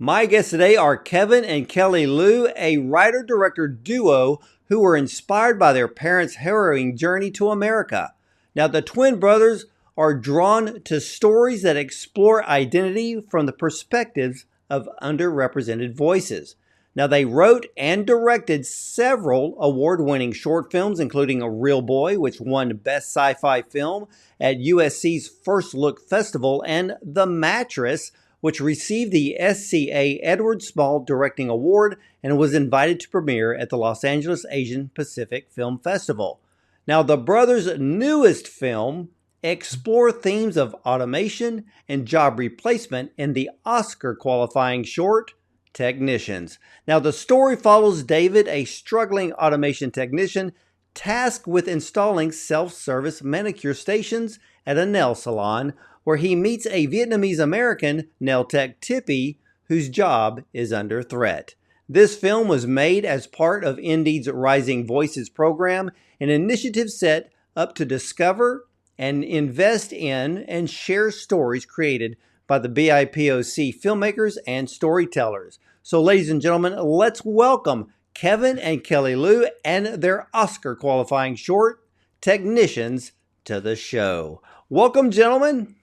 My guests today are Kevin and Kelly Lou, a writer-director duo who were inspired by their parents' harrowing journey to America. Now, the twin brothers are drawn to stories that explore identity from the perspectives of underrepresented voices. Now, they wrote and directed several award-winning short films, including A Real Boy, which won Best Sci-Fi Film at USC's First Look Festival, and The Mattress, which received the SCA Edward Small Directing Award and was invited to premiere at the Los Angeles Asian Pacific Film Festival. Now, the brothers' newest film explore themes of automation and job replacement in the Oscar-qualifying short Technicians. Now, the story follows David, a struggling automation technician tasked with installing self-service manicure stations at a nail salon, where he meets a Vietnamese American nail tech, Tippi, whose job is under threat. This film was made as part of Indeed's Rising Voices program, an initiative set up to discover and invest in and share stories created by the BIPOC filmmakers and storytellers. So, ladies and gentlemen, let's welcome Kevin and Kelly Lou and their Oscar qualifying short, Technicians, to the show. Welcome, gentlemen.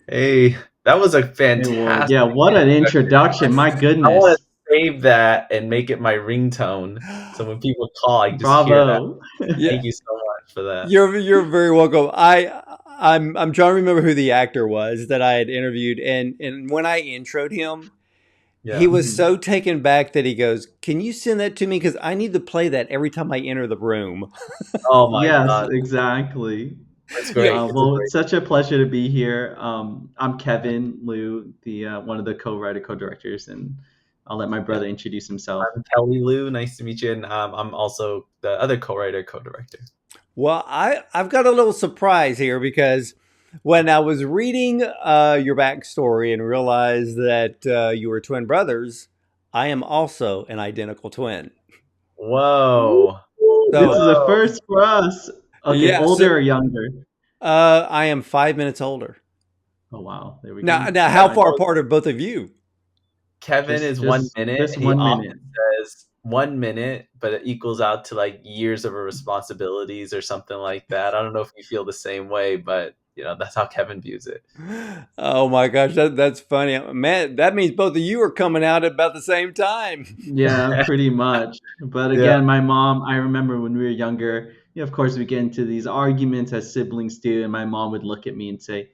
Hey, that was a Well, fantastic yeah, what an introduction. My I want goodness. to save that and make it my ringtone. So when people call, I just hear that. Bravo. Yeah, Thank you so much for that. you're very welcome. I'm trying to remember who the actor was that I had interviewed, and when I introed him, he Yeah. was Mhm. so taken back that he goes, "Can you send that to me? Because I need to play that every time I enter the room." Oh my Yes, God. exactly. It's Yeah, great. It's a Well, great. it's such a pleasure to be here. I'm Kevin Liu, the one of the co-writer, co-directors, and I'll let my yeah. brother introduce himself. I'm Kelly Lou. Nice to meet you. And I'm also the other co-writer, co-director. Well, I've got a little surprise here because when I was reading your backstory and realized that you were twin brothers, I am also an identical twin. Ooh, Whoa. this So is a Whoa. first for us. Okay, yeah, so older or younger? I am 5 minutes older. Oh wow, there we Now, go. now, how Kevin, far apart are both of you? Kevin Just is 1 minute. just He one often minute. says 1 minute, but it equals out to like years of responsibilities or something like that. I don't know if you feel the same way, but that's how Kevin views it. Oh my gosh, that's funny, man. That means both of you are coming out at about the same time. Yeah, pretty much. But Yeah. again, my mom, I remember when we were younger, of course, we get into these arguments as siblings do, and my mom would look at me and say,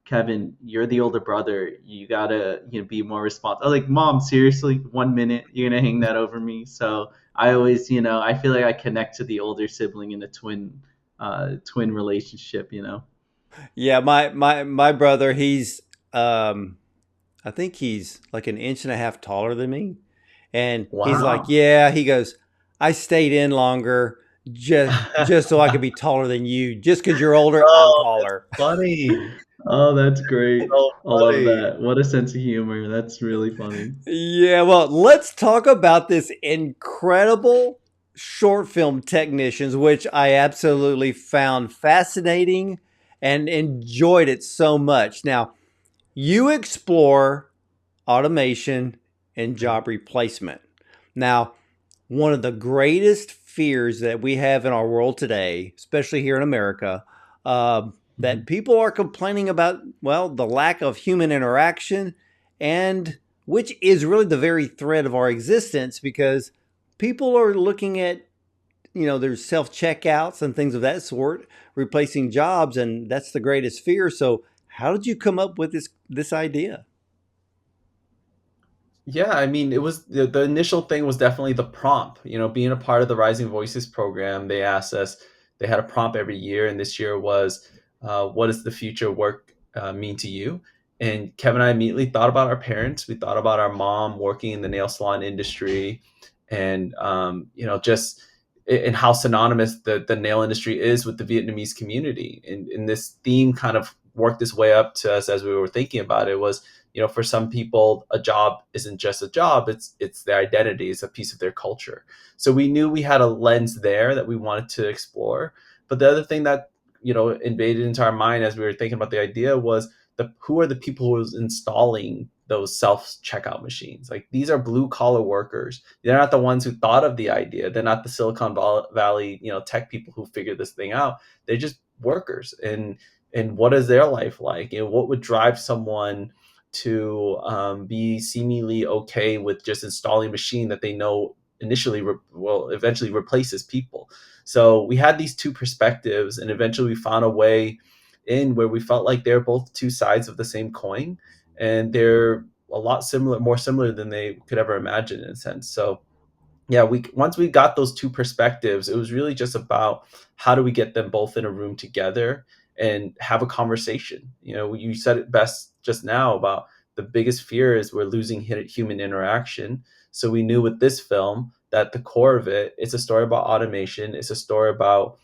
Kevin, you're the older brother. You gotta, be more responsible. I was like, Mom, seriously, 1 minute, you're gonna hang that over me? So I always, I feel like I connect to the older sibling in a twin relationship. Yeah, my brother, um, I think he's like an inch and a half taller than me. And he's Wow. like, Wow. yeah, he goes, I stayed in longer just so I could be taller than you. Just because you're older, I'm Oh, that's taller. funny. Oh, that's great. So I love funny. that. What a sense of humor. That's really funny. Yeah, well, let's talk about this incredible short film Technicians, which I absolutely found fascinating and enjoyed it so much. Now, you explore automation and job replacement. Now, one of the greatest fears that we have in our world today, especially here in America, that Mhm. people are complaining about, well, the lack of human interaction, and which is really the very thread of our existence because people are looking at, there's self checkouts and things of that sort replacing jobs, and that's the greatest fear. So, how did you come up with this idea? Yeah, I mean, it was the initial thing was definitely the prompt. Being a part of the Rising Voices program, they asked us, they had a prompt every year, and this year was, what does the future work mean to you? And Kevin and I immediately thought about our parents. We thought about our mom working in the nail salon industry, and just and how synonymous the nail industry is with the Vietnamese community. And this theme kind of worked its way up to us as we were thinking about it. Was for some people, a job isn't just a job, it's their identity, it's a piece of their culture. So we knew we had a lens there that we wanted to explore. But the other thing that invaded into our mind as we were thinking about the idea was, the who are the people who's installing those self checkout machines. Like, these are blue collar workers. They're not the ones who thought of the idea. They're not the Silicon Valley, tech people who figured this thing out. They're just workers. And what is their life like? What would drive someone to be seemingly okay with just installing a machine that they know initially eventually replaces people? So we had these two perspectives, and eventually we found a way in where we felt like they're both two sides of the same coin, and they're a lot more similar than they could ever imagine, in a sense. So yeah, once we got those two perspectives, it was really just about how do we get them both in a room together and have a conversation. You said it best just now about the biggest fear is we're losing human interaction. So we knew with this film that the core of it's a story about automation. It's a story about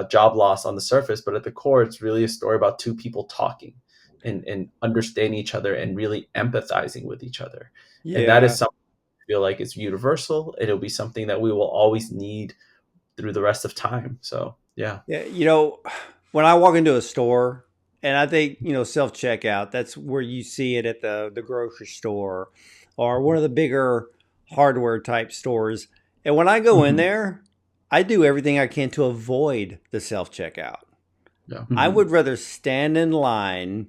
job loss on the surface, but at the core, it's really a story about two people talking and understanding each other and really empathizing with each other. And that is Yeah. something I feel like it's universal. It'll be something that we will always need through the rest of time. So yeah. Yeah, when I walk into a store, and I think, self checkout, that's where you see it at the grocery store or one of the bigger hardware type stores. And when I go in Mhm. there, I do everything I can to avoid the self checkout. Yeah. I Mhm. would rather stand in line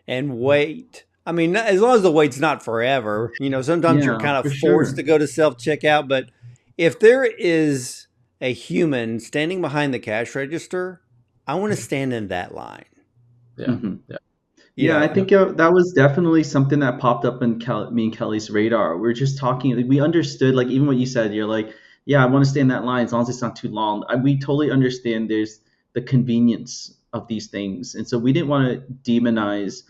and wait. I mean, as long as the wait's not forever, sometimes you're Yeah, kind of for forced sure. to go to self checkout. But if there is a human standing behind the cash register, I want to stand in that line. Yeah. Mhm. Yeah. You Yeah, I know, think that was definitely something that popped up in me and Kelly's radar. We're just talking, like, we understood, like, even what you said, you're like, yeah, I want to stay in that line as long as it's not too long. We totally understand there's the convenience of these things. And so we didn't want to demonize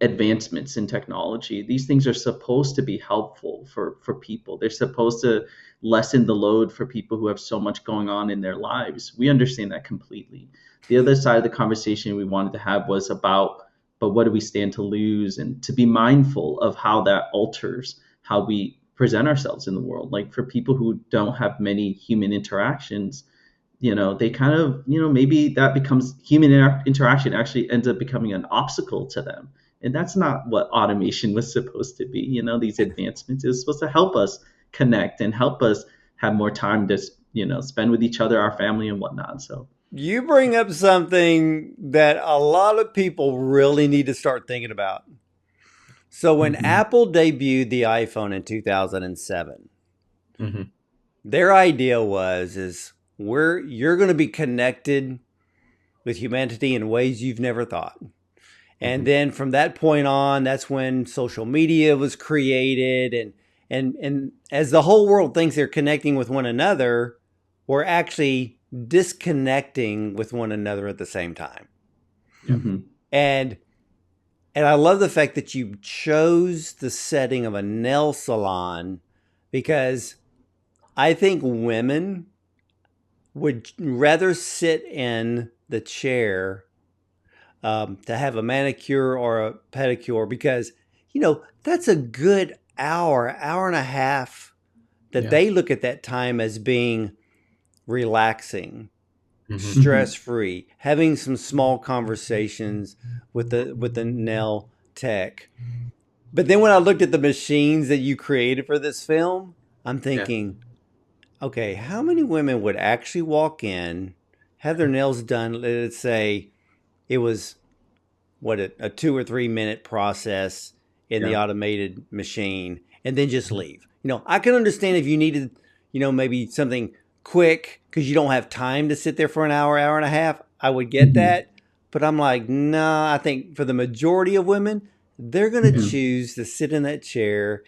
advancements in technology. These things are supposed to be helpful for people. They're supposed to lessen the load for people who have so much going on in their lives. We understand that completely. The other side of the conversation we wanted to have was about, but what do we stand to lose, and to be mindful of how that alters how we present ourselves in the world. Like, for people who don't have many human interactions, they kind of, maybe that becomes interaction actually ends up becoming an obstacle to them. And that's not what automation was supposed to be. These advancements is supposed to help us connect and help us have more time to, spend with each other, our family, and whatnot. So, you bring up something that a lot of people really need to start thinking about. So when mhm. Apple debuted the iPhone in 2007, Hmm. their idea is you're going to be connected with humanity in ways you've never thought. And Hmm. then from that point on, that's when social media was created, and as the whole world thinks they're connecting with one another, we're actually disconnecting with one another at the same time. Yeah. Mhm. And and I love the fact that you chose the setting of a nail salon, because I think women would rather sit in the chair to have a manicure or a pedicure, because that's a good hour and a half that Yeah. they look at that time as being relaxing, Hmm. stress Mhm. free, having some small conversations with the nail tech. But then when I looked at the machines that you created for this film, I'm Yeah. thinking, okay, how many women would actually walk in, have their nails done? Let's say it was a 2 or 3 minute process in the Yeah. automated machine, and then just leave. I can understand if you needed, maybe something quick because you don't have time to sit there for an hour and a half. I would get Mhm. that. But I'm like, no, I think for the majority of women, they're going to Mhm. choose to sit in that chair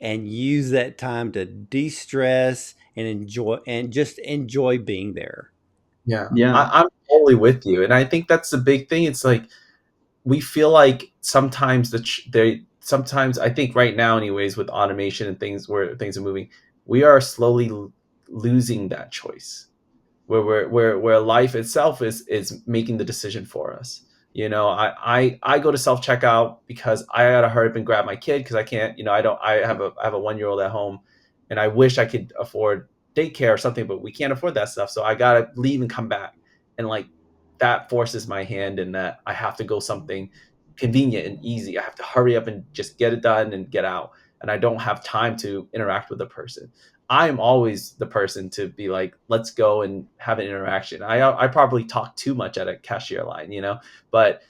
and use that time to de-stress and just enjoy being there. Yeah. Yeah. I'm totally with you. And I think that's the big thing. It's like, we feel like sometimes sometimes, I think right now anyways, with automation and things where things are moving, we are slowly losing that choice, where life itself is making the decision for us. I go to self checkout because I gotta hurry up and grab my kid, because I can't, I have a 1 year old at home, and I wish I could afford daycare or something, but we can't afford that stuff, so I gotta leave and come back, and like, that forces my hand, in that I have to go something convenient and easy. I have to hurry up and just get it done and get out, and I don't have time to interact with the person. I'm always the person to be like, let's go and have an interaction. I probably talk too much at a cashier line, but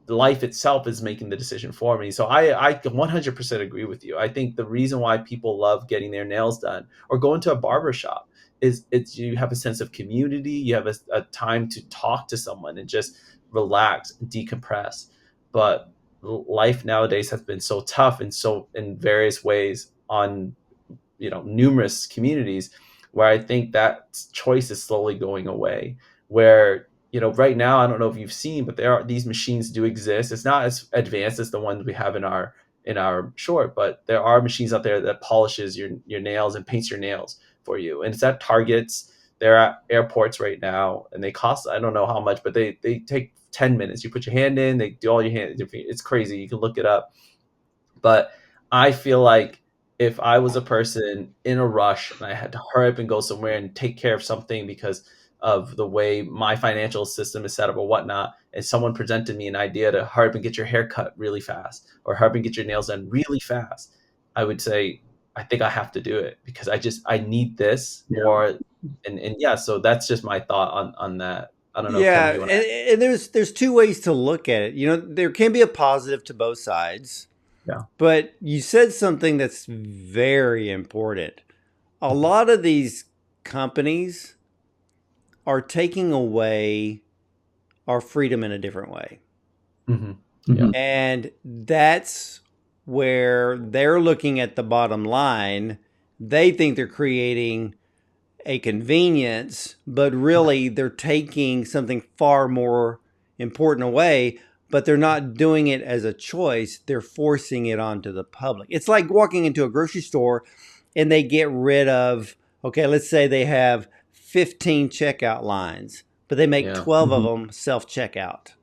life itself is making the decision for me. So I 100% agree with you. I think the reason why people love getting their nails done or going to a barber shop is it's you have a sense of community. You have a time to talk to someone and just relax and decompress. But life nowadays has been so tough and so in various ways on numerous communities where I think that choice is slowly going away. Where right now, I don't know if you've seen, but these machines do exist. It's not as advanced as the ones we have in our short, but there are machines out there that polishes your nails and paints your nails for you. And it's at Targets. They're at airports right now, and they cost, I don't know how much, but they take 10 minutes. You put your hand in, they do all your hand. It's crazy. You can look it up. But I feel like if I was a person in a rush and I had to hurry up and go somewhere and take care of something because of the way my financial system is set up or whatnot, and someone presented me an idea to hurry up and get your hair cut really fast or hurry up and get your nails done really fast, I would say, I think I have to do it because I need this Yeah. more. And yeah, so that's just my thought on that. I don't know, Yeah, Kevin, you want to add? and there's two ways to look at it. There can be a positive to both sides, Yeah. but you said something that's very important. A lot of these companies are taking away our freedom in a different way. Mm-hmm. Mhm. And that's where they're looking at the bottom line. They think they're creating a convenience, but really they're taking something far more important away, but they're not doing it as a choice. They're forcing it onto the public. It's like walking into a grocery store and they get rid of, okay, let's say they have 15 checkout lines, but they make Yeah. 12 of Mhm. them self-checkout.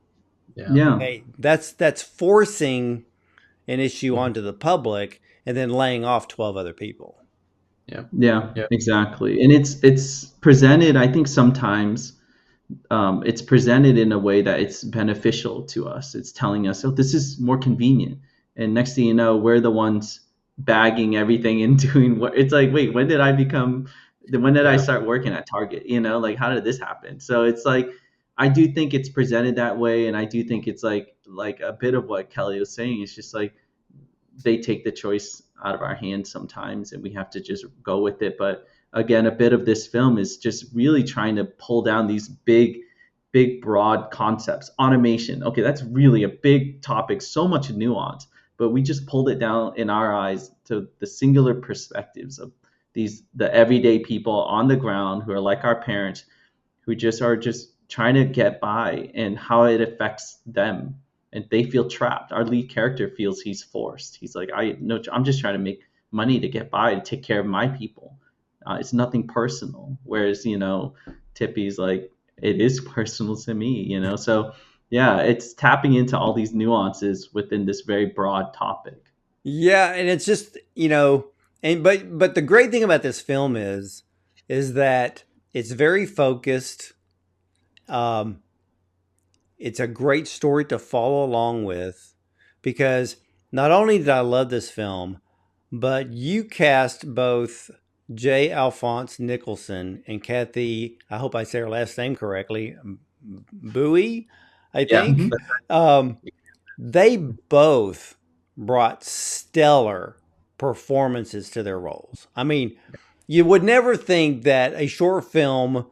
Yeah. Yeah. Okay, that's forcing an issue Mhm. onto the public and then laying off 12 other people. Yeah. Yeah, Yeah. exactly. And it's presented, I think sometimes it's presented in a way that it's beneficial to us. It's telling us, oh, this is more convenient. And next thing you know, we're the ones bagging everything and doing what it's like, wait, when did I Yeah. start working at Target? Like, how did this happen? So it's like, I do think it's presented that way. And I do think it's like a bit of what Kelly was saying. It's just like, they take the choice out of our hands sometimes and we have to just go with it. But again, a bit of this film is just really trying to pull down these big broad concepts. Automation, okay, that's really a big topic, so much nuance, but we just pulled it down in our eyes to the singular perspectives of the everyday people on the ground who are like our parents, who just are just trying to get by and how it affects them, and they feel trapped. Our lead character feels he's forced. He's like, I'm just trying to make money to get by, to take care of my people. It's nothing personal. Whereas Tippi's like, it is personal to me. So yeah, it's tapping into all these nuances within this very broad topic. Yeah, and it's just, and but the great thing about this film is that it's very focused. Um, it's a great story to follow along with because not only did I love this film, but you cast both J. Alphonse Nicholson and Cathy, I hope I say her last name correctly, Bui, I Yeah. think. Um, they both brought stellar performances to their roles. I mean, you would never think that a short film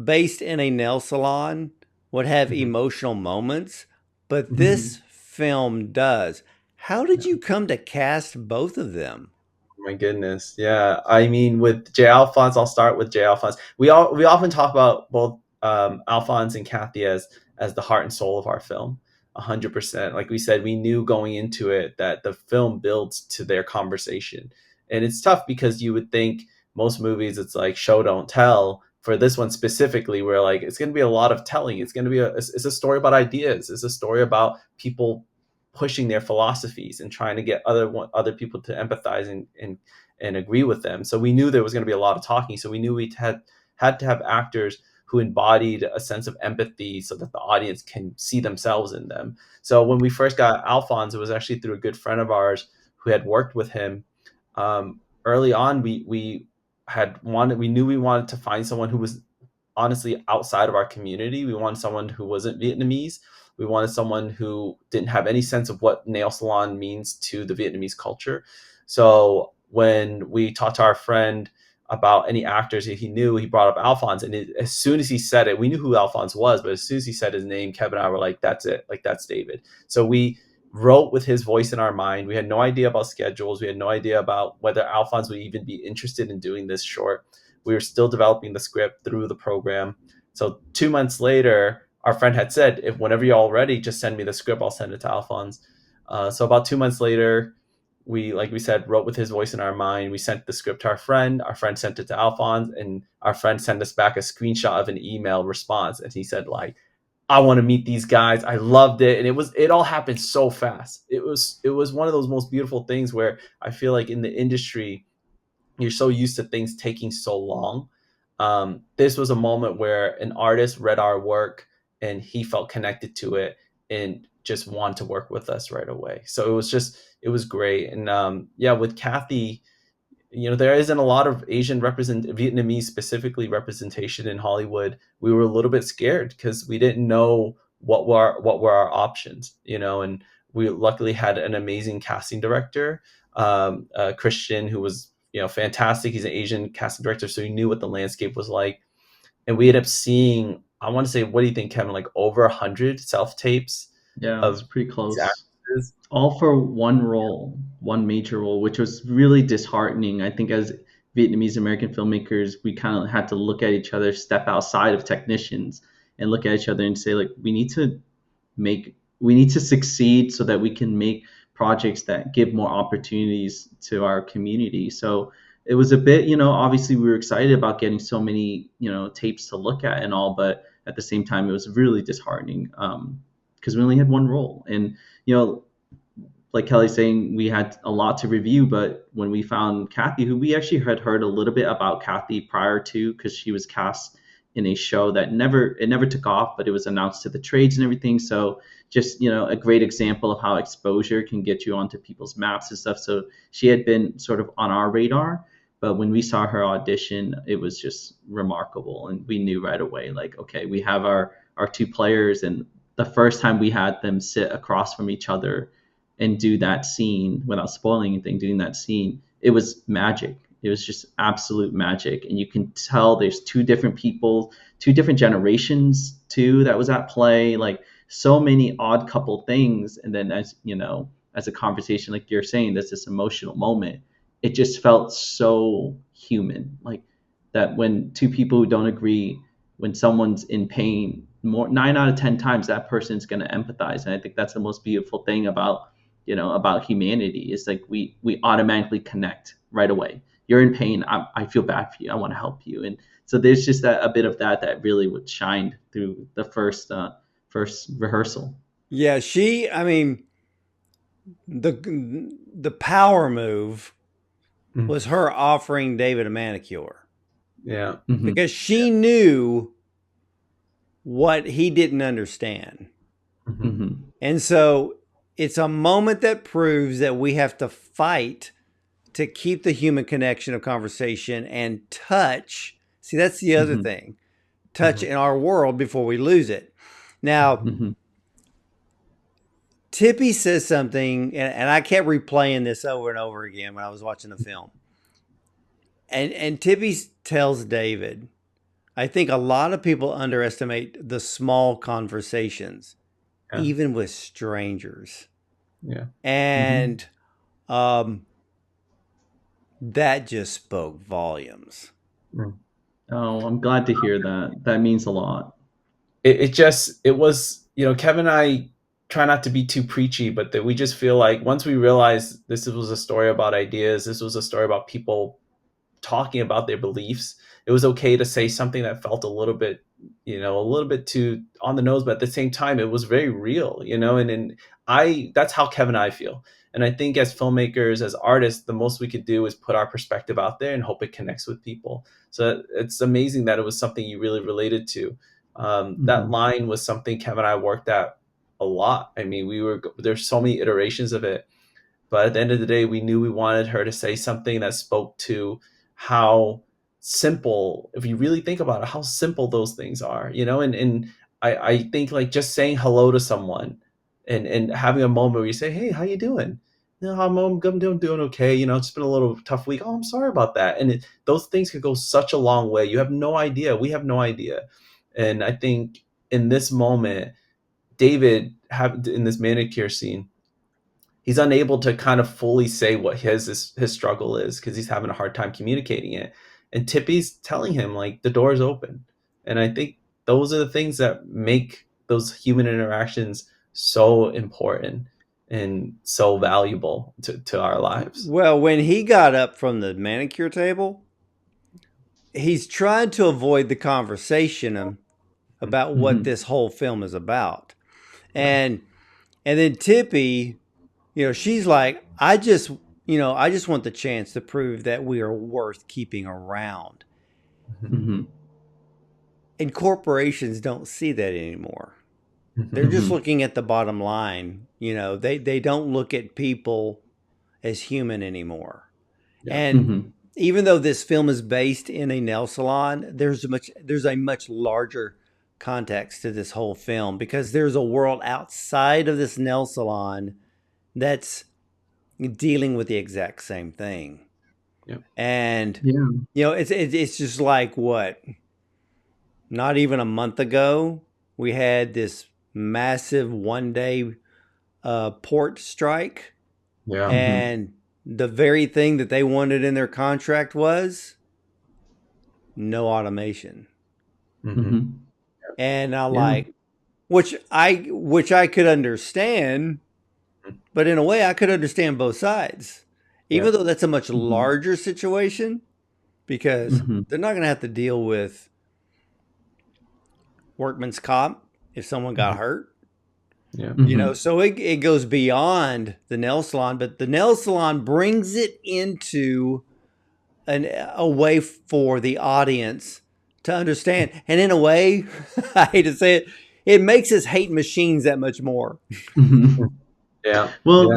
based in a nail salon would have Mhm. emotional moments, but Mhm. this film does. How did you come to cast both of them? My goodness. Yeah. I mean, with J. Alphonse, I'll start with J. Alphonse. We often talk about both Alphonse and Kathy as the heart and soul of our film. 100%. Like we said, we knew going into it that the film builds to their conversation. And it's tough because you would think most movies it's like show don't tell. For this one specifically, where like it's going to be a lot of telling. It's going to be it's a story about ideas. It's a story about people pushing their philosophies and trying to get other people to empathize and agree with them. So we knew there was going to be a lot of talking. So we knew we had to have actors who embodied a sense of empathy so that the audience can see themselves in them. So when we first got Alphonse, it was actually through a good friend of ours who had worked with him. Early on, we knew we wanted to find someone who was honestly outside of our community. We wanted someone who wasn't Vietnamese. We wanted someone who didn't have any sense of what nail salon means to the Vietnamese culture. So when we talked to our friend about any actors that he knew, he brought up Alphonse. And as soon as he said it, we knew who Alphonse was, but as soon as he said his name, Kevin and I were like, that's it. Like, that's David. So we wrote with his voice in our mind. We had no idea about schedules. We had no idea about whether Alphonse would even be interested in doing this short. We were still developing the script through the program. So 2 months later, our friend had said, if whenever you're all ready, just send me the script. I'll send it to Alphonse. So about 2 months later, we, like we said, wrote with his voice in our mind. We sent the script to our friend. Our friend sent it to Alphonse, and our friend sent us back a screenshot of an email response. And he said, like, I want to meet these guys. I loved it. And it all happened so fast. It was one of those most beautiful things where I feel like in the industry, you're so used to things taking so long. This was a moment where an artist read our work and he felt connected to it and just wanted to work with us right away. So it was great. And yeah, with Cathy, there isn't a lot of Vietnamese specifically representation in Hollywood. We were a little bit scared because we didn't know what were our options, and we luckily had an amazing casting director, Christian, who was, fantastic. He's an Asian casting director, so he knew what the landscape was like. And we ended up seeing, I want to say, what do you think, Kevin? Like over 100 self tapes Yeah, it's of pretty these close. actresses. All for one role, one major role, which was really disheartening. I think as Vietnamese American filmmakers, we kind of had to look at each other, step outside of technicians, and look at each other and say, like, we need to succeed so that we can make projects that give more opportunities to our community. So it was a bit, obviously we were excited about getting so many, tapes to look at and all, but at the same time, it was really disheartening because we only had one role. And, like Kelly's saying, we had a lot to review, but when we found Cathy, who we actually had heard a little bit about Cathy prior to, because she was cast in a show that never took off, but it was announced to the trades and everything. So just, a great example of how exposure can get you onto people's maps and stuff. So she had been sort of on our radar, but when we saw her audition, it was just remarkable. And we knew right away, like, okay, we have our two players. And the first time we had them sit across from each other and do that scene without spoiling anything, doing that scene, it was magic. It was just absolute magic. And you can tell there's two different people, two different generations too that was at play, like so many odd couple things. And then as as a conversation, like you're saying, there's this emotional moment. It just felt so human. Like that when two people who don't agree, when someone's in pain, more 9 out of 10 times that person's gonna empathize. And I think that's the most beautiful thing about humanity is like we automatically connect right away. You're in pain. I feel bad for you. I want to help you. And so there's just a bit of that really would shine through the first rehearsal. Yeah, I mean, the power move was her offering David a manicure. Yeah. Mm-hmm. Because she knew what he didn't understand. Mm-hmm. And so it's a moment that proves that we have to fight to keep the human connection of conversation and touch. See, that's the other thing. Touch in our world before we lose it. Now, Tippi says something, and I kept replaying this over and over again when I was watching the film. And Tippi tells David, I think a lot of people underestimate the small conversations, even with strangers. Yeah. And that just spoke volumes. Oh, I'm glad to hear that. That means a lot. It was, Kevin and I try not to be too preachy, but that we just feel like once we realized this was a story about ideas, this was a story about people talking about their beliefs it was okay to say something that felt a little bit, a little bit too on the nose, but at the same time, it was very real, and that's how Kevin and I feel. And I think as filmmakers, as artists, the most we could do is put our perspective out there and hope it connects with people. So it's amazing that it was something you really related to. That line was something Kevin and I worked at a lot. I mean, there's so many iterations of it, but at the end of the day, we knew we wanted her to say something that spoke to how simple, if you really think about it, how simple those things are, and I think like just saying hello to someone and having a moment where you say, hey, how you doing? I'm doing okay. It's been a little tough week. Oh, I'm sorry about that. And those things could go such a long way. You have no idea. We have no idea. And I think in this moment, David in this manicure scene, he's unable to kind of fully say what his struggle is because he's having a hard time communicating it. And Tippi's telling him like the door is open. And I think those are the things that make those human interactions so important and so valuable to our lives. Well, when he got up from the manicure table, he's trying to avoid the conversation about what this whole film is about. And then Tippi, she's like, I just want the chance to prove that we are worth keeping around. And corporations don't see that anymore. They're just looking at the bottom line. They don't look at people as human anymore. And even though this film is based in a nail salon, there's a much larger context to this whole film because there's a world outside of this nail salon that's dealing with the exact same thing. And it's just like what? Not even a month ago, we had this massive one-day port strike. And the very thing that they wanted in their contract was no automation. And I like, which I could understand, but in a way I could understand both sides, even though that's a much larger situation because they're not going to have to deal with workman's comp if someone got hurt. So it goes beyond the nail salon, but the nail salon brings it into a way for the audience to understand. And in a way, I hate to say it, it makes us hate machines that much more. Well,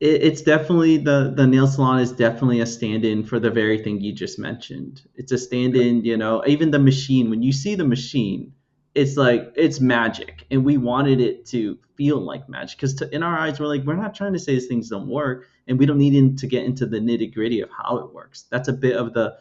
it's definitely the nail salon is definitely a stand-in for the very thing you just mentioned. It's a stand-in, even the machine, when you see the machine, it's like, it's magic. And we wanted it to feel like magic because in our eyes, we're like, we're not trying to say these things don't work and we don't need to get into the nitty-gritty of how it works. That's a bit of the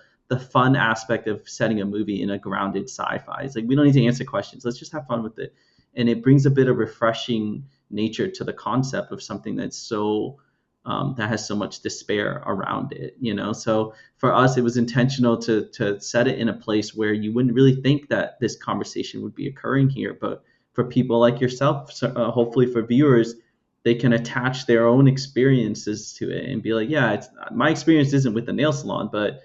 fun aspect of setting a movie in a grounded sci-fi. It's like, we don't need to answer questions. Let's just have fun with it. And it brings a bit of refreshing nature to the concept of something that's so that has so much despair around it, So for us, it was intentional to set it in a place where you wouldn't really think that this conversation would be occurring here. But for people like yourself, hopefully for viewers, they can attach their own experiences to it and be like, yeah, my experience isn't with the nail salon, but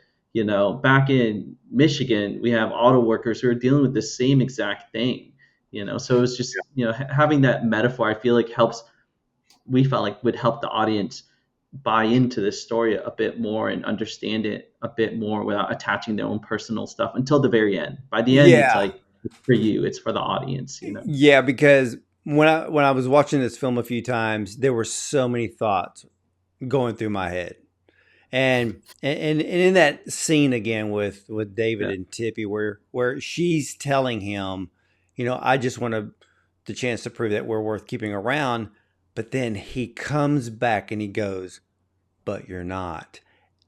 back in Michigan, we have auto workers who are dealing with the same exact thing. So it's just having that metaphor, I feel like we felt like would help the audience buy into this story a bit more and understand it a bit more without attaching their own personal stuff until the very end. By the end, it's like, it's for you, it's for the audience. Yeah, because when I was watching this film a few times, there were so many thoughts going through my head. And in that scene again with David and Tippi, where she's telling him, I just want the chance to prove that we're worth keeping around. But then he comes back and he goes, but you're not.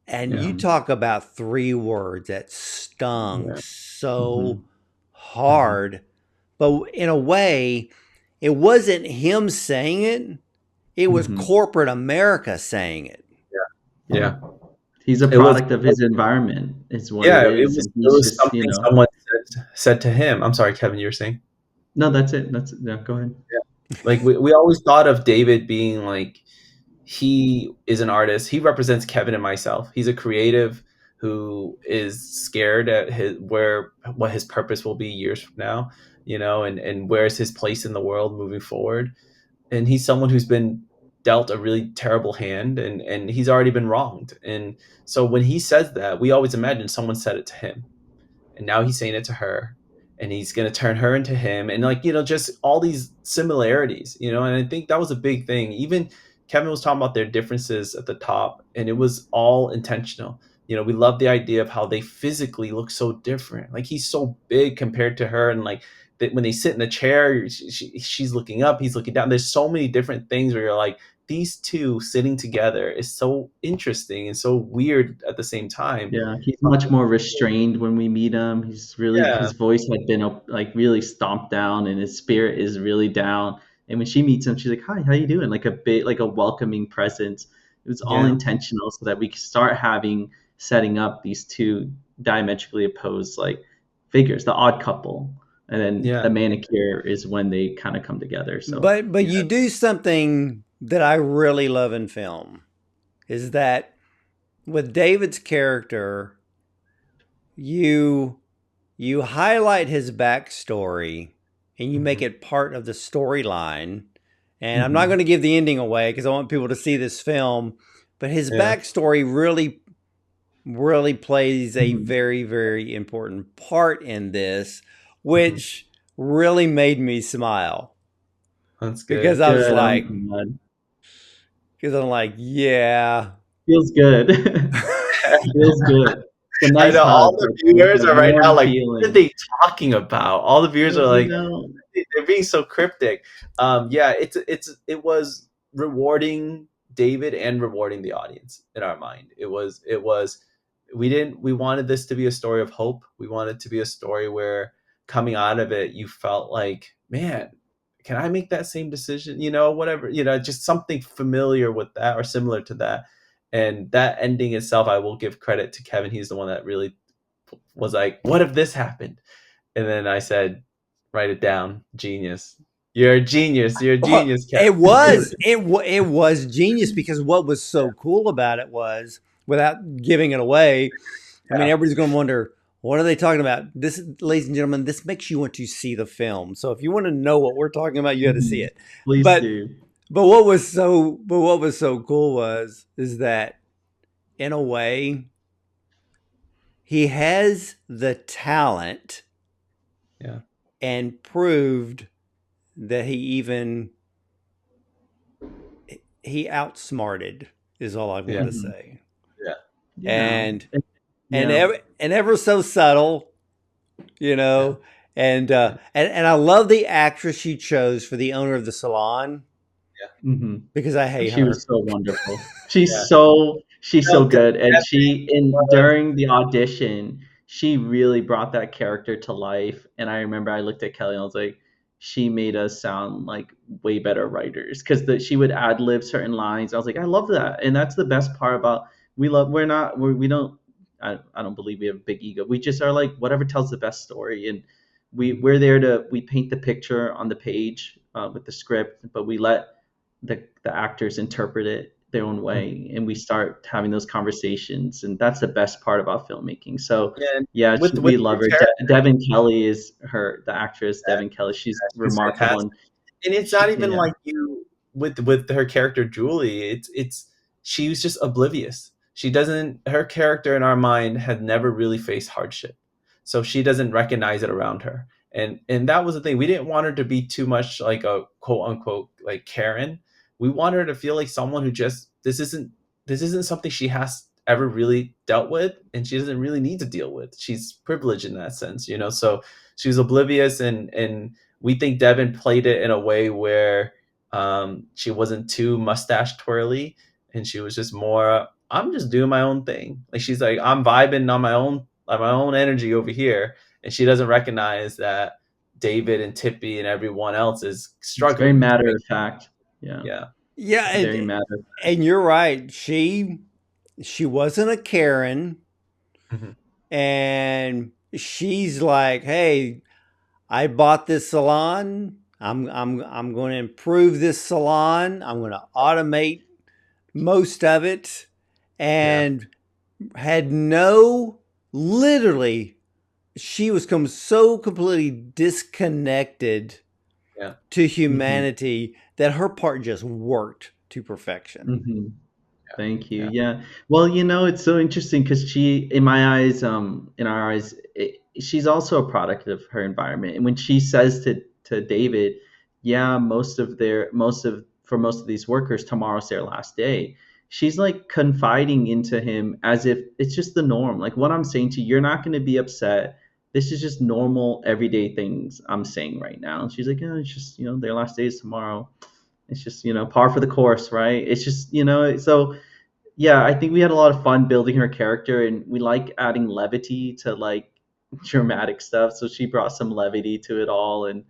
And you talk about 3 words that stung so hard. But in a way, it wasn't him saying it. It was corporate America saying it. Yeah. He's a product of his environment. Is what it is. It was something someone said to him. I'm sorry, Kevin, you were saying? No, that's it. Go ahead. Yeah. Like we always thought of David being like, he is an artist. He represents Kevin and myself. He's a creative who is scared at what his purpose will be years from now, and where's his place in the world moving forward. And he's someone who's been dealt a really terrible hand, and he's already been wronged. And so when he says that, we always imagine someone said it to him, and now he's saying it to her, and he's going to turn her into him, and just all these similarities, and I think that was a big thing. Even Kevin was talking about their differences at the top, and it was all intentional. We love the idea of how they physically look so different. Like, he's so big compared to her, and like when they sit in the chair, she's looking up, he's looking down. There's so many different things where you're like, these two sitting together is so interesting and so weird at the same time. Yeah, he's much more restrained when we meet him. Yeah, His voice had been like really stomped down, and his spirit is really down. And when she meets him, she's like, "Hi, how you doing?" Like like a welcoming presence. It was all yeah, intentional so that we could start setting up these two diametrically opposed like figures, the odd couple, and then yeah, the manicure is when they kind of come together. So But yeah, you do something that I really love in film, is that with David's character, you you highlight his backstory and you make mhm, it part of the storyline. And I'm not mhm. going to give the ending away because I want people to see this film, but his yeah, backstory really plays a Mhm. very, very important part in this, mhm. which really made me smile That's because good. I was Good. I'm like, glad. yeah. Feels good. Feels good. It's a I nice know hug. all the It's viewers a are right now warm like, what are feeling. they talking about? All the viewers are You like, know, they're being so cryptic. Yeah, it was rewarding David and rewarding the audience in our mind. It was we wanted this to be a story of hope. We wanted to be a story where coming out of it you felt like, man, can I make that same decision? Whatever, just something familiar with that or similar to that. And that ending itself, I will give credit to Kevin. He's the one that really was like, what if this happened? And then I said, write it down. Genius. You're a genius. You're a Well, genius, Kevin. it was genius because what was so cool about it was, without giving it away, I mean, Yeah. everybody's going to wonder, what are they talking about? This, ladies and gentlemen, this makes you want to see the film. So if you want to know what we're talking about, you got to see mhm. it. Please But do. what was so cool is that in a way he has the talent Yeah. and proved that he outsmarted is all I want Yeah. to Mhm. say. Yeah. Yeah. And Yeah. and ever so subtle, you Yeah. know. And Yeah. and I love the actress she chose for the owner of the salon Mhm. because I hate She was her. so wonderful. Yeah. She's so No, good, and she in was during the audition, she really brought that character to life. And I remember I looked at Kelly and I was like, she made us sound like way better writers because she would ad lib certain lines. I was like, I love that, and that's the best part about we're not we don't I don't believe we have a big ego. We just are like whatever tells the best story, and Mhm. we're there to we paint the picture on the page with the script, but we let the actors interpret it their own Mhm. way, and we start having those conversations, and that's the best part about filmmaking. So Yeah, and yeah, with we love your her. character, Devin Kelly is the actress. Devin Kelly, she's she's remarkable, fantastic. and And it's not she even yeah, like you with her character Julie. It's she was just oblivious. She doesn't her character in our mind had never really faced hardship. So she doesn't recognize it around her. And that was the thing. We didn't want her to be too much like a quote unquote like Karen. We want her to feel like someone who just this isn't something she has ever really dealt with, and she doesn't really need to deal with. She's privileged in that sense. So she's oblivious, and we think Devin played it in a way where she wasn't too mustache twirly, and she was just more, I'm just doing my own thing. Like, she's like, I'm vibing on my own energy over here, and she doesn't recognize that David and Tippi and everyone else is it's very struggling to matter make. of fact. Yeah, Yeah. Yeah, very matter of and you're right. She wasn't a Karen, Hmm. and she's like, "Hey, I bought this salon. I'm going to improve this salon. I'm going to automate most of it, Yeah. and had no, literally, she was so completely disconnected Yeah. to Hmm. humanity that her part just worked to perfection. Hmm. Thank you. Yeah. Yeah. Well, it's so interesting because in my eyes, in our eyes, she's also a product of her environment. And when she says to David, "Yeah, for most of these workers, tomorrow's their last day," she's like confiding into him as if it's just the norm. Like what I'm saying to you, you're not going to be upset. This is just normal, everyday things I'm saying right now. And she's like, "Yeah, it's just their last day is tomorrow. It's just par for the course, right? It's just so." Yeah, I think we had a lot of fun building her character, and we like adding levity to like dramatic stuff. So she brought some levity to it all, and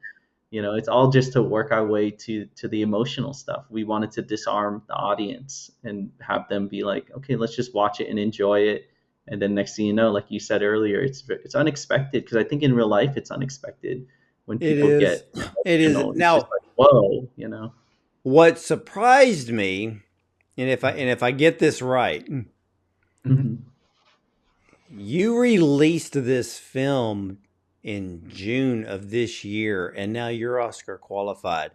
it's all just to work our way to the emotional stuff. We wanted to disarm the audience and have them be like, okay, let's just watch it and enjoy it. And then next thing you know, like you said earlier, it's unexpected because I think in real life it's unexpected when It people is. get It is. emotional. It's just Now, like whoa. what surprised me, and if I get this right, Hmm. Hmm. you released this film in June of this year, and now you're Oscar qualified.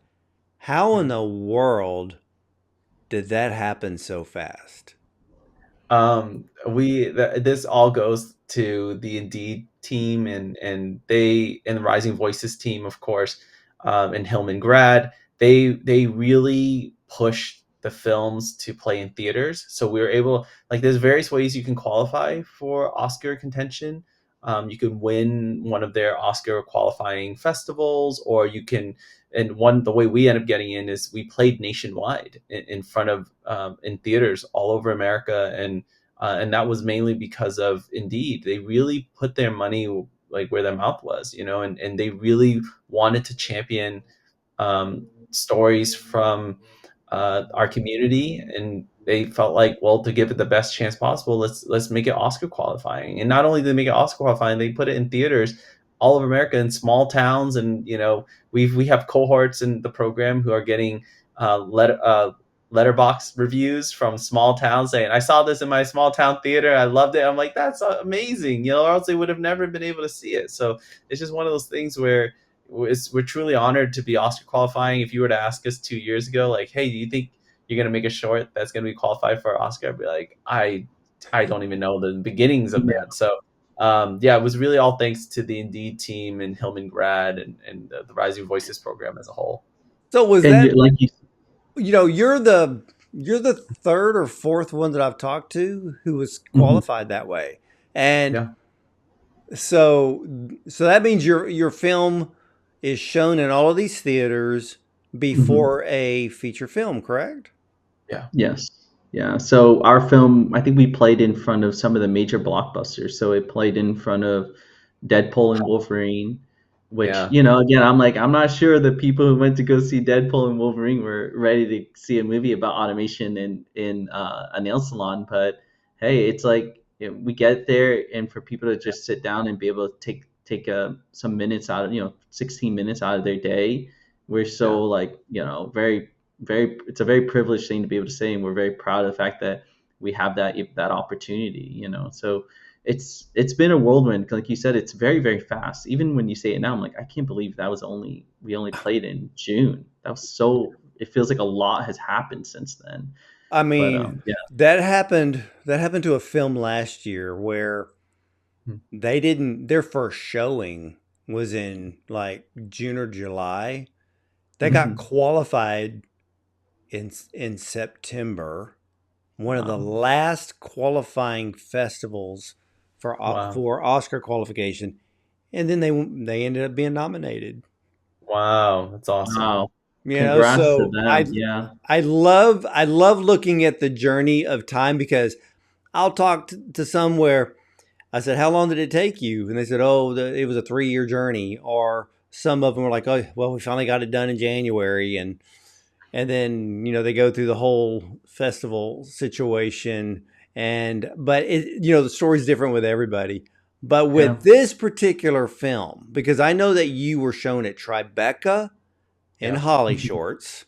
How in Yeah. the world did that happen so fast? This all goes to the Indeed team and the Rising Voices team, of course, and Hillman Grad. They really pushed the films to play in theaters, so we were able, like, there's various ways you can qualify for Oscar contention. You can win one of their Oscar qualifying festivals, or you can. And the way we end up getting in is we played nationwide in front of in theaters all over America, and that was mainly because of Indeed. They really put their money like where their mouth was, and they really wanted to champion stories from our community, and they felt like, well, to give it the best chance possible, let's make it Oscar qualifying. And not only did they make it Oscar qualifying, they put it in theaters all over America in small towns, and we have cohorts in the program who are getting letterbox reviews from small towns saying, I saw this in my small town theater, I loved it. I'm like, that's amazing, or else they would have never been able to see it. So it's just one of those things where we're truly honored to be Oscar qualifying. If you were to ask us 2 years ago, like, hey, do you think you're going to make a short that's going to be qualified for Oscar? I'd be like, I don't even know the beginnings of Yeah. that. So yeah, it was really all thanks to the Indeed team and Hillman Grad and the Rising Voices program as a whole. So was And that, like you. you're the third or fourth one that I've talked to who was Mhm. qualified that way. And Yeah. so that means your film is shown in all of these theaters Mhm. before a feature film, correct? Yeah. Yes. Yeah. So our film, I think we played in front of some of the major blockbusters. So it played in front of Deadpool and Wolverine, which, Yeah. again, I'm like, I'm not sure the people who went to go see Deadpool and Wolverine were ready to see a movie about automation in a nail salon. But hey, it's like we get there, and for people to just sit down and be able to take some minutes out of 16 minutes out of their day, we're Yeah. so like very it's a very privileged thing to be able to say, and we're very proud of the fact that we have that opportunity. So it's been a whirlwind. Like you said, it's very, very fast. Even when you say it now, I'm like, I can't believe we only played in June. That was so, it feels like a lot has happened since then. I But mean, yeah. that happened to a film last year where Hmm. they didn't their first showing was in like June or July. They got Mhm. qualified in September, one of the Wow. last qualifying festivals Wow. for Oscar qualification, and then they ended up being nominated. Wow. That's awesome. Wow. Congrats to So them. Yeah. I love looking at the journey of time because I'll talk to some where I said, "How long did it take you?" And they said, "Oh, it was a 3-year journey." Or some of them were like, "Oh, well, we finally got it done in January," and then they go through the whole festival situation. But the story's different with everybody. But Yeah. with this particular film, because I know that you were shown at Tribeca in Yeah. Holly Mhm. Shorts,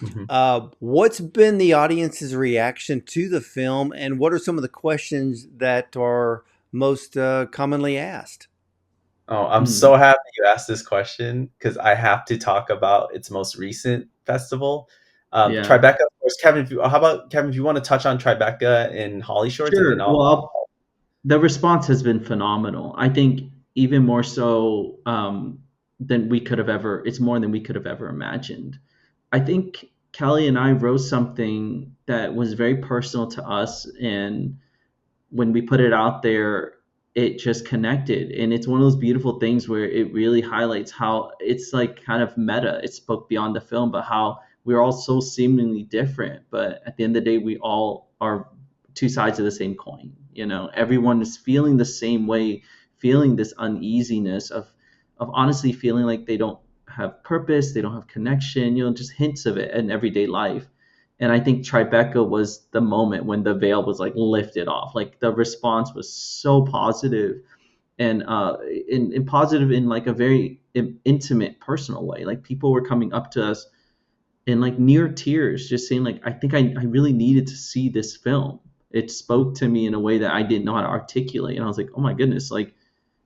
Mhm. What's been the audience's reaction to the film, and what are some of the questions that are most commonly asked? Oh, I'm Hmm. so happy you asked this question because I have to talk about its most recent festival, Yeah. Tribeca. Of course, Kevin. How about Kevin? If you want to touch on Tribeca in Holly Shorts, and then Sure. I'll. Well, the response has been phenomenal. I think even more so than we could have ever. It's more than we could have ever imagined. I think Kelly and I wrote something that was very personal to us, and when we put it out there, it just connected. And it's one of those beautiful things where it really highlights how it's like kind of meta. It spoke beyond the film, but how we're all so seemingly different. But at the end of the day, we all are two sides of the same coin. You know, everyone is feeling the same way, feeling this uneasiness of honestly feeling like they don't have purpose, they don't have connection, just hints of it in everyday life. And I think Tribeca was the moment when the veil was like lifted off. Like the response was so positive and positive in like a very intimate, personal way. Like people were coming up to us in like near tears, just saying like, I think I really needed to see this film. It spoke to me in a way that I didn't know how to articulate. And I was like, oh my goodness, like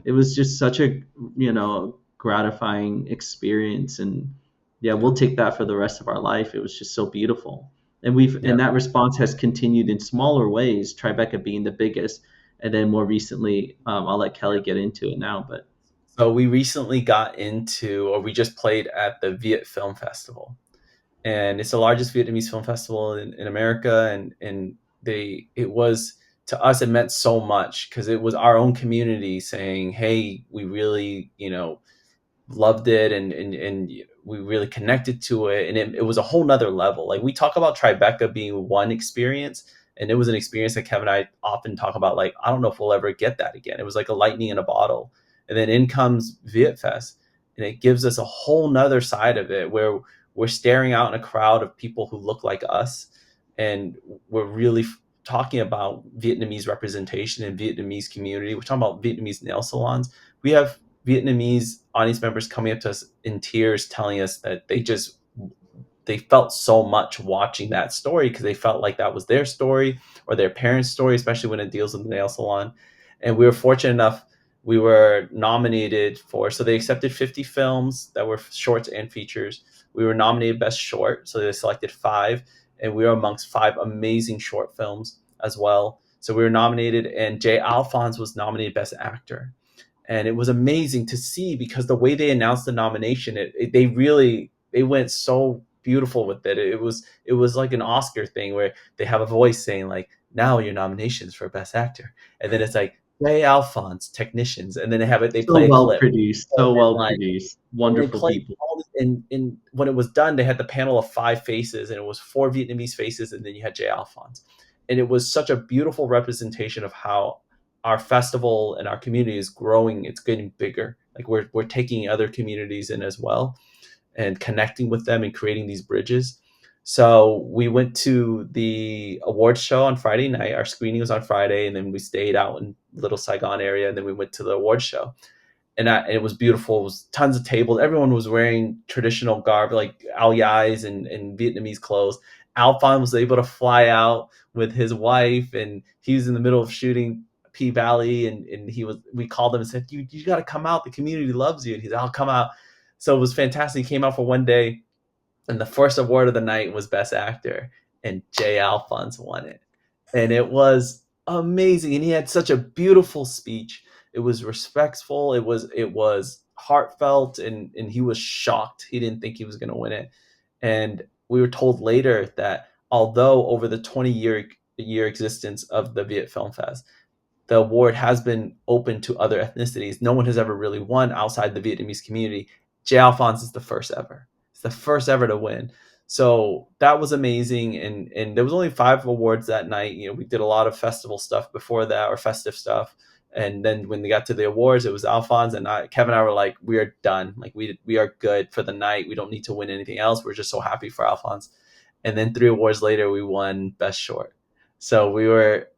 it was just such a gratifying experience. And yeah, Yeah, we'll take that for the rest of our life. It was just so beautiful. And yeah. that response has continued in smaller ways, Tribeca being the biggest, and then more recently, I'll let Kelly get into it now. But So we recently got into, or we just played at the Viet Film Festival, and it's the largest Vietnamese film festival in America. And it was, to us, it meant so much because it was our own community saying, "Hey, we really, loved it, and we really connected to it, and it was a whole nother level." Like we talk about Tribeca being one experience, and it was an experience that Kevin and I often talk about. Like, I don't know if we'll ever get that again. It was like a lightning in a bottle. And then in comes Vietfest, and it gives us a whole nother side of it where we're staring out in a crowd of people who look like us, and we're really talking about Vietnamese representation and Vietnamese community. We're talking about Vietnamese nail salons. We have Vietnamese audience members coming up to us in tears, telling us that they felt so much watching that story because they felt like that was their story or their parents' story, especially when it deals with the nail salon. And we were fortunate enough, we were nominated for, so they accepted 50 films that were shorts and features. We were nominated Best Short, so they selected five, and we were amongst five amazing short films as well. So we were nominated, and Jay Alphonse was nominated Best Actor. And it was amazing to see because the way they announced the nomination, they went so beautiful with it. It was like an Oscar thing where they have a voice saying like, "Now your nominations for Best Actor," and then it's like Ray Alphonse technicians, and then they so play a well clip, produced, so and well like produced, and they wonderful played people. all this, and when it was done, they had the panel of five faces, and it was four Vietnamese faces, and then you had Jay Alphonse, and it was such a beautiful representation of how our festival and our community is growing. It's getting bigger. Like we're taking other communities in as well, and connecting with them and creating these bridges. So we went to the awards show on Friday night. Our screening was on Friday, and then we stayed out in Little Saigon area, and then we went to the awards show, and it was beautiful. It was tons of tables. Everyone was wearing traditional garb, like ao dais and Vietnamese clothes. Alphon was able to fly out with his wife, and he was in the middle of shooting P Valley, and we called him and said, "You got to come out. The community loves you." And he's, "I'll come out." So it was fantastic. He came out for one day, and the first award of the night was Best Actor, and Jay Alphonse won it, and it was amazing. And he had such a beautiful speech. It was respectful. It was heartfelt, and he was shocked. He didn't think he was going to win it, and we were told later that although over the 20-year existence of the Viet Film Fest, the award has been open to other ethnicities. No one has ever really won outside the Vietnamese community. Jay Alphonse is the first ever. It's the first ever to win. So that was amazing. And there was only five awards that night. We did a lot of festival stuff before that, or festive stuff. And then when they got to the awards, it was Alphonse and Kevin and I were like, we are done. Like we are good for the night. We don't need to win anything else. We're just so happy for Alphonse. And then three awards later, we won Best Short. So we were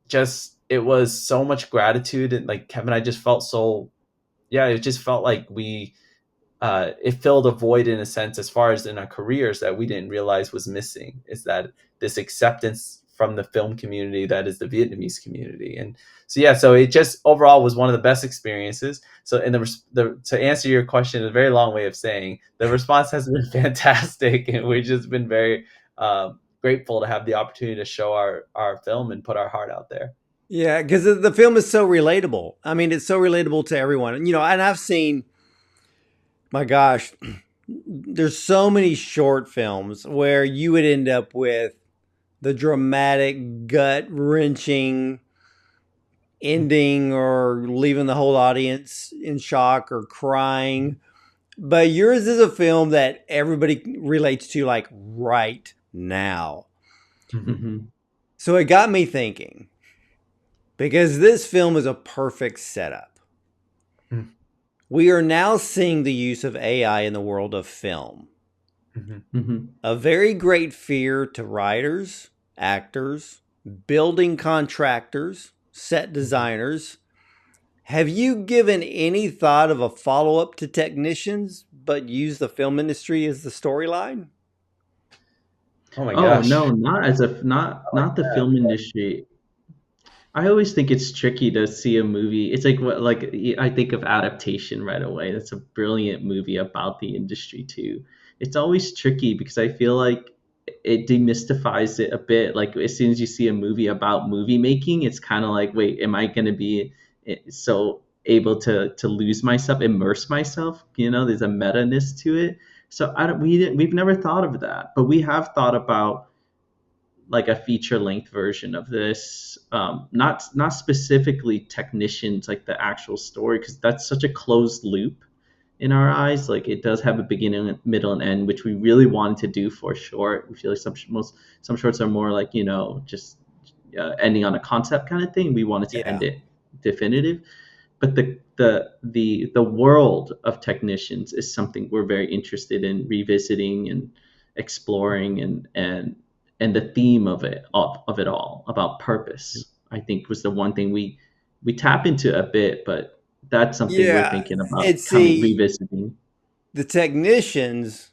just, it was so much gratitude, and like Kevin and I just felt so, yeah, it just felt like it filled a void in a sense as far as in our careers that we didn't realize was missing, is that this acceptance from the film community that is the Vietnamese community. And so yeah, so it just overall was one of the best experiences. So in to answer your question, a very long way of saying the response has been fantastic, and we've just been very grateful to have the opportunity to show our film and put our heart out there. Yeah, because the film is so relatable. I mean, it's so relatable to everyone. And, and I've seen, my gosh, there's so many short films where you would end up with the dramatic, gut wrenching ending or leaving the whole audience in shock or crying. But yours is a film that everybody relates to like right now. Mm-hmm. So it got me thinking, because this film is a perfect setup. Mm. We are now seeing the use of AI in the world of film. Mm-hmm. A very great fear to writers, actors, building contractors, set designers. Have you given any thought of a follow-up to technicians, but use the film industry as the storyline? Oh my Oh gosh. no, not the film industry. I always think it's tricky to see a movie. It's like what like I think of Adaptation right away. That's a brilliant movie about the industry too. It's always tricky because I feel like it demystifies it a bit. Like as soon as you see a movie about movie making, it's kind of like, wait, am I going to be so able to lose myself, immerse myself? There's a meta-ness to it. So we've never thought of that, but we have thought about like a feature length version of this, not specifically technicians, like the actual story, because that's such a closed loop in our eyes. Like it does have a beginning, middle, and end, which we really wanted to do for short. We feel like some shorts are more like just ending on a concept kind of thing. We wanted to Yeah. end it definitive, but the world of technicians is something we're very interested in revisiting and exploring, and the theme of it all about purpose, I think, was the one thing we tap into a bit, but that's something we're Yeah. thinking about And see, revisiting. The Technicians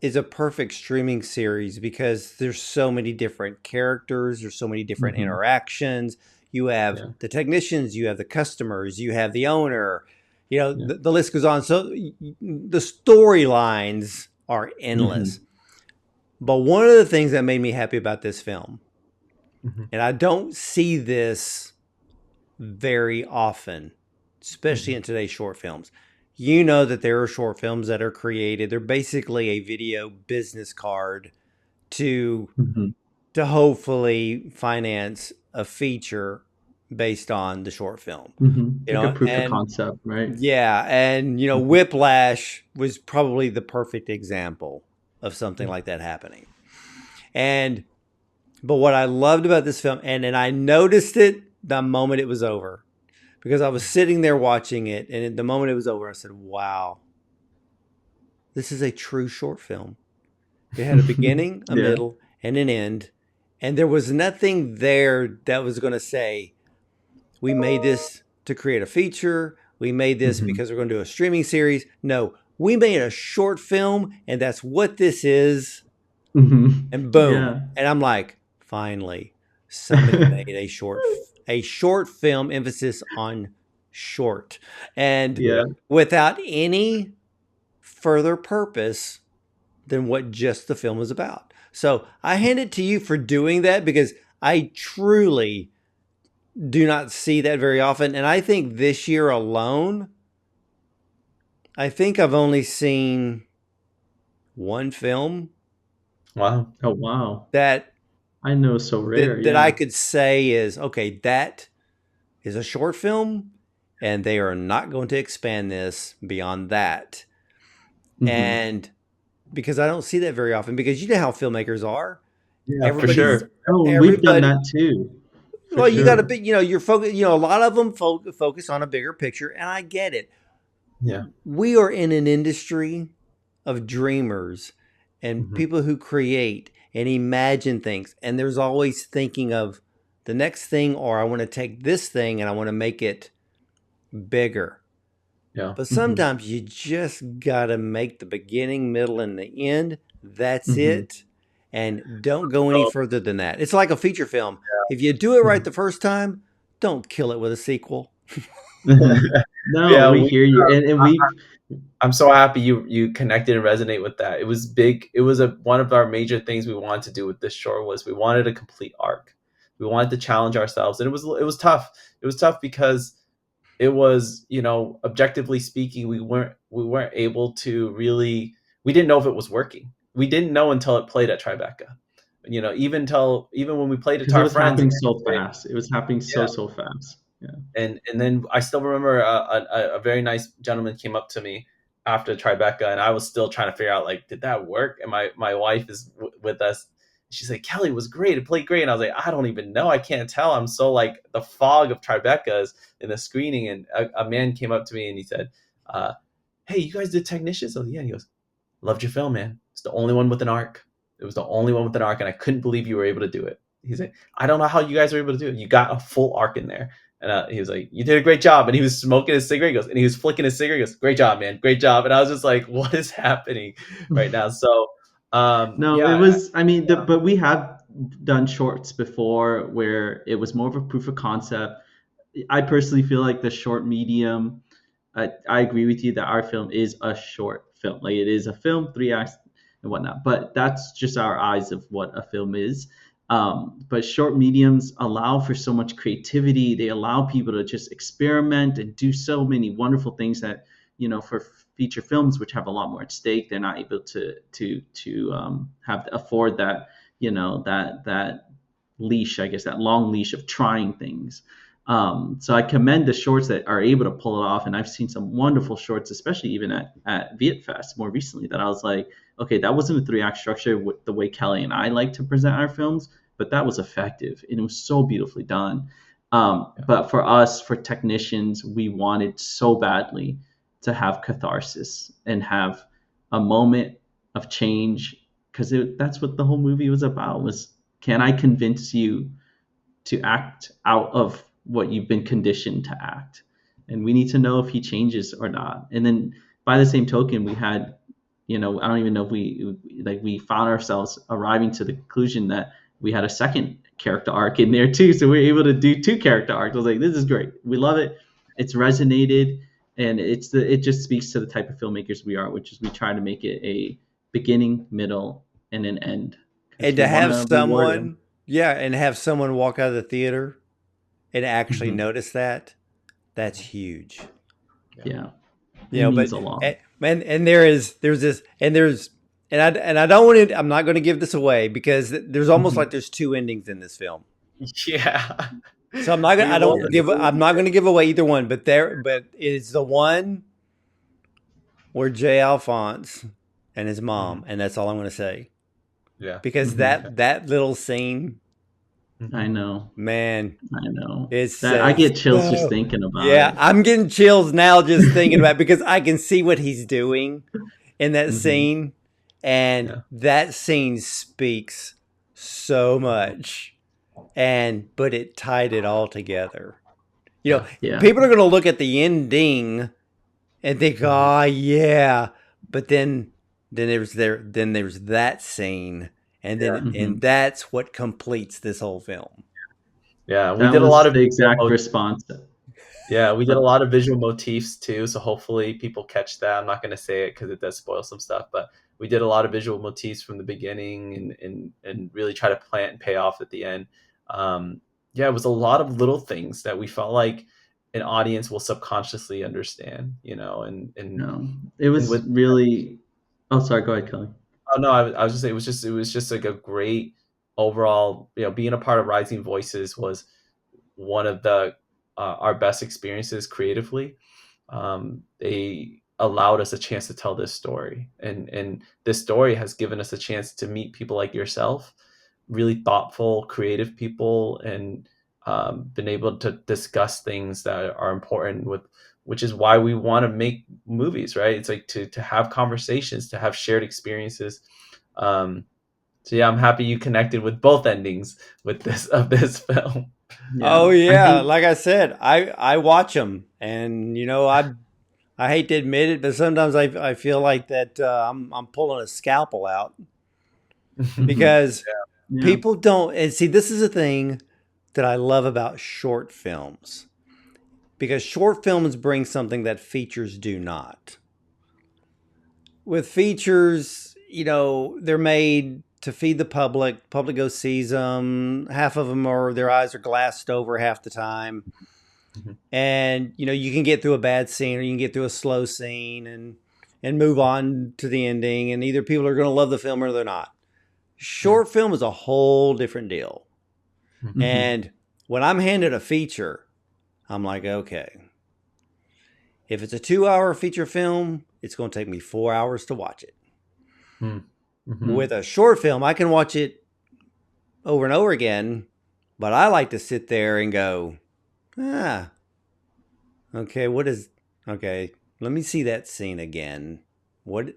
is a perfect streaming series because there's so many different characters, there's so many different Hmm. interactions. You have Yeah, the technicians, you have the customers, you have the owner, yeah. the list goes on. So the storylines are Hmm. endless. But one of the things that made me happy about this film, Mm-hmm. and I don't see this very often, especially Mm-hmm. in today's short films. You know that there are short films that are created. They're basically a video business card to Hmm. to hopefully finance a feature based on the short film. Hmm. Like a proof of And concept, right? yeah, and Hmm. Whiplash was probably the perfect example of something like that happening. And but what I loved about this film, and I noticed it the moment it was over, because I was sitting there watching it, and at the moment it was over, I said, "Wow, this is a true short film. It had a beginning, a Yeah. middle, and an end, and there was nothing there that was going to say we made this to create a feature. We made this Hmm. because we're going to do a streaming series. No, we made a short film, and that's what this is." Hmm. And boom, Yeah. and I'm like, finally, somebody made a short film, emphasis on short, and Yeah. without any further purpose than what just the film was about. So I hand it to you for doing that, because I truly do not see that very often. And I think this year alone, I think I've only seen one film Wow. Oh wow. that I know, so rare. that I Yeah. could say is okay, that is a short film, and they are not going to expand this beyond that. Hmm. And because I don't see that very often, because you know how filmmakers are. Yeah, for Everybody's sure. Oh, and we've done everybody. that too, for Well, you got to sure. be, you're focused. A lot of them focus on a bigger picture, and I get it. Yeah. We are in an industry of dreamers and Mm-hmm. people who create and imagine things, and there's always thinking of the next thing, or I want to take this thing and I want to make it bigger. Yeah. But Mm-hmm. sometimes you just gotta make the beginning, middle, and the end. That's Mm-hmm. it. And don't go any So, further than that. It's like a feature film. If you do it right the first time, don't kill it with a sequel. Mm-hmm. No, yeah, we hear you, and we. I'm so happy you connected and resonate with that. It was big. It was one of our major things we wanted to do with this short was we wanted a complete arc. We wanted to challenge ourselves, and it was tough. It was tough because it was, objectively speaking, we weren't able to really, we didn't know if it was working. We didn't know until it played at Tribeca. Even when we played it to Because it our was friends, happening so fast. It was happening yeah. so fast. Yeah. And then I still remember a very nice gentleman came up to me after Tribeca, and I was still trying to figure out, like, did that work? And my wife is with us. She's like, Kelly, it was great. It played great. And I was like, I don't even know. I can't tell. I'm so, like, the fog of Tribeca is in the screening. And a man came up to me and he said, hey, you guys did Technicians? Oh, yeah. And he goes, loved your film, man. It's the only one with an arc. It was the only one with an arc, and I couldn't believe you were able to do it. He's like, I don't know how you guys were able to do it. You got a full arc in there. And he was like, you did a great job. And he was smoking his cigarette. And he was flicking his cigarette. He goes, great job, man. Great job. And I was just like, what is happening right now? So, No, it yeah. was. I mean, but we have done shorts before where it was more of a proof of concept. I personally feel like the short medium. I agree with you that our film is a short film. Like it is a film, 3 acts and whatnot. But that's just our eyes of what a film is. But short mediums allow for so much creativity. They allow people to just experiment and do so many wonderful things that for feature films, which have a lot more at stake, they're not able to have afford that that leash, I guess, that long leash of trying things. So I commend the shorts that are able to pull it off, and I've seen some wonderful shorts, especially even at Vietfest more recently. That I was like, okay, that wasn't a 3 act structure with the way Kelly and I like to present our films, but that was effective and it was so beautifully done. But for us, for technicians, we wanted so badly to have catharsis and have a moment of change because that's what the whole movie was about. Was can I convince you to act out of what you've been conditioned to act? And we need to know if he changes or not. And then by the same token, we had, I don't even know if we found ourselves arriving to the conclusion that we had a second character arc in there too. So we were able to do 2 character arcs. I was like, this is great. We love it. It's resonated, and it just speaks to the type of filmmakers we are, which is we try to make it a beginning, middle, and an end because And we to want have to reward him. someone, yeah, and have someone walk out of the theater and actually Mhm. notice that, that's huge. Yeah, You it know, means but a lot. and there's this and I don't want to, I'm not going to give this away because there's almost like Mhm. there's two endings in this film. Yeah. So I'm not gonna, We will. I'm not going to give away either one, but it's the one where Jay Alphonse and his mom, Mhm. and that's all I'm going to say Yeah. because Mhm. that little scene, I Mhm. know. man, I know. it That I says get chills just so. thinking about Yeah, it. I'm getting chills now just thinking about it because I can see what he's doing in that Hmm. scene, and Yeah. that scene speaks so Mhm. much, and but it tied it all together. You know, Yeah. Yeah. people are going to look at the ending and think, Mhm. "Oh yeah," but then there's that scene, and then Yeah. Hmm. and that's what completes this whole film. Yeah. We That did a lot was of the visual exact response. Yeah, we did a Uh, lot of visual motifs too, so hopefully people catch that. I'm not going to say it because it does spoil some stuff, but we did a lot of visual motifs from the beginning and really try to plant and pay off at the end. Um, yeah, it was a lot of little things that we felt like an audience will subconsciously understand, it and was with really. Oh, sorry. Go ahead, Kelly. oh no, I was just saying it was just like a great overall, being a part of Rising Voices was one of the our best experiences creatively. They allowed us a chance to tell this story, and this story has given us a chance to meet people like yourself, really thoughtful, creative people, and been able to discuss things that are important with, which is why we want to make movies, right? It's like to have conversations, to have shared experiences. um, so yeah, I'm happy you connected with both endings with this film. Yeah, Oh I yeah, think. like I said, I watch them, and I I hate to admit it, but sometimes I feel like that I'm pulling a scalpel out because Yeah. people don't. And see, this is a thing that I love about short films because short films bring something that features do not. With features, they're made to feed the public. Public goes sees them. Half of them are their eyes are glassed over half the time, Mhm. and you can get through a bad scene or you can get through a slow scene and move on to the ending. And either people are going to love the film or they're not. Yeah. Short film is a whole different deal. Mhm. And when I'm handed a feature, I'm like, okay, if it's a 2 hour feature film, it's going to take me 4 hours to watch it. Mhm. With a short film, I can watch it over and over again, but I like to sit there and go, ah, okay, okay, let me see that scene again.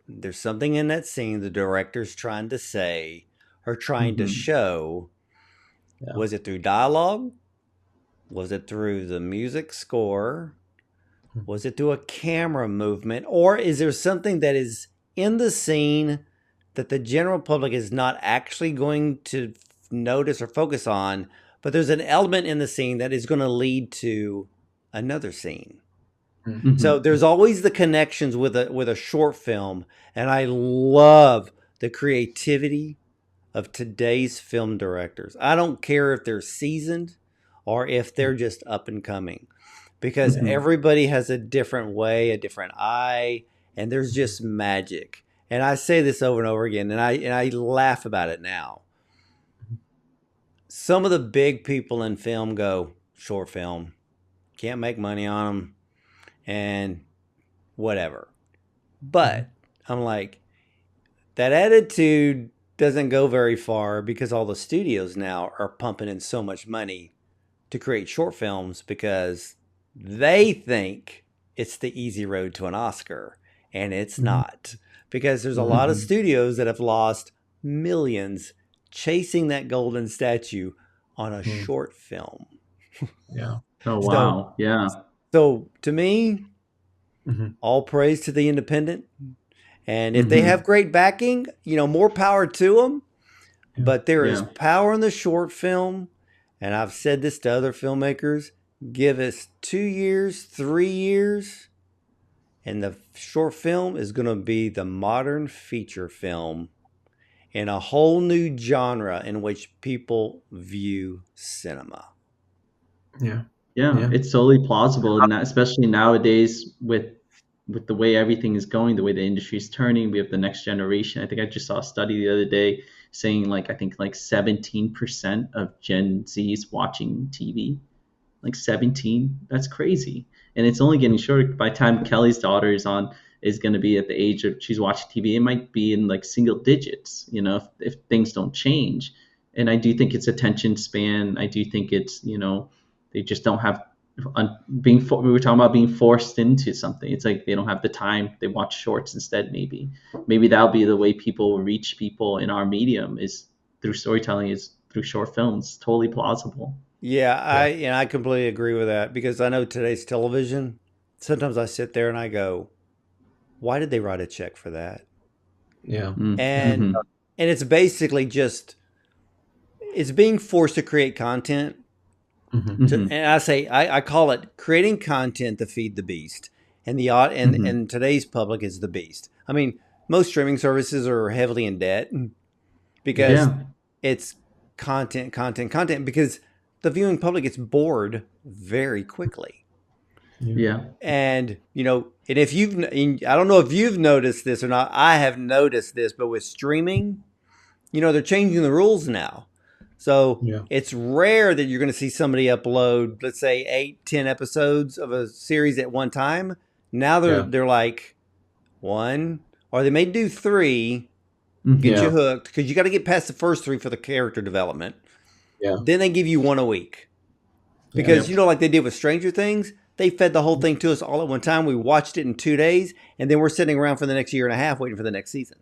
There's something in that scene the director's trying to say or trying to Mhm. show. Yeah. Was it through dialogue? Was it through the music score? Mhm. Was it through a camera movement? Or is there something that is in the scene that the general public is not actually going to notice or focus on, but there's an element in the scene that is going to lead to another scene? So Mhm. there's always the connections with a short film, and I love the creativity of today's film directors. I don't care if they're seasoned or if they're just up and coming, because Mhm. everybody has a different way, a different eye, and there's just magic. And I say this over and over again, and I laugh about it now. Some of the big people in film go short film, can't make money on them, and whatever. Mhm. But I'm like, that attitude doesn't go very far because all the studios now are pumping in so much money to create short films because they think it's the easy road to an Oscar, and it's Mhm. not. Because there's a lot of Mhm. studios that have lost millions chasing that golden statue on a Mhm. short film. Yeah. Oh So, wow. Yeah. so to me, Mhm. all praise to the independent. And if they have Mhm. great backing, more power to them. Yeah. But there is Yeah. power in the short film. And I've said this to other filmmakers, give us 2 years, 3 years, and the short film is going to be the modern feature film in a whole new genre in which people view cinema. Yeah. Yeah, Yeah. it's totally plausible, and especially nowadays with the way everything is going, the way the industry is turning. We have the next generation. I think I just saw a study the other day saying like I think like 17% of Gen Z's watching TV. Like 17, that's crazy, and it's only getting shorter. By the time Kelly's daughter is going to be at the age of she's watching TV, it might be in like single digits. If things don't change. And I do think it's attention span. I do think it's they just don't have we were talking about being forced into something. It's like they don't have the time. They watch shorts instead. Maybe that'll be the way people reach people in our medium is through storytelling, is through short films. Totally plausible. Yeah, Yeah. I completely agree with that because I know today's television. Sometimes I sit there and I go, why did they write a check for that? Yeah. And Mm-hmm. it's basically just it's being forced to create content. Mhm. Mm-hmm. And I call it creating content to feed the beast, and Mm-hmm. and today's public is the beast. I mean, most streaming services are heavily in debt Yeah. because Yeah. it's content because the viewing public gets bored very quickly. Yeah. Yeah. And and if I don't know if you've noticed this or not. I have noticed this, but with streaming, they're changing the rules now. So Yeah. it's rare that you're going to see somebody upload, let's say, 8, 10 episodes of a series at one time. Now Yeah. they're like one, or they may do three, get Mm-hmm. you Yeah. hooked because you got to get past the first three for the character development. Yeah. Then they give you one a week Yeah. because Yep. like they did with Stranger Things, they fed the whole thing to us all at one time. We watched it in 2 days, and then we're sitting around for the next year and a half waiting for the next season.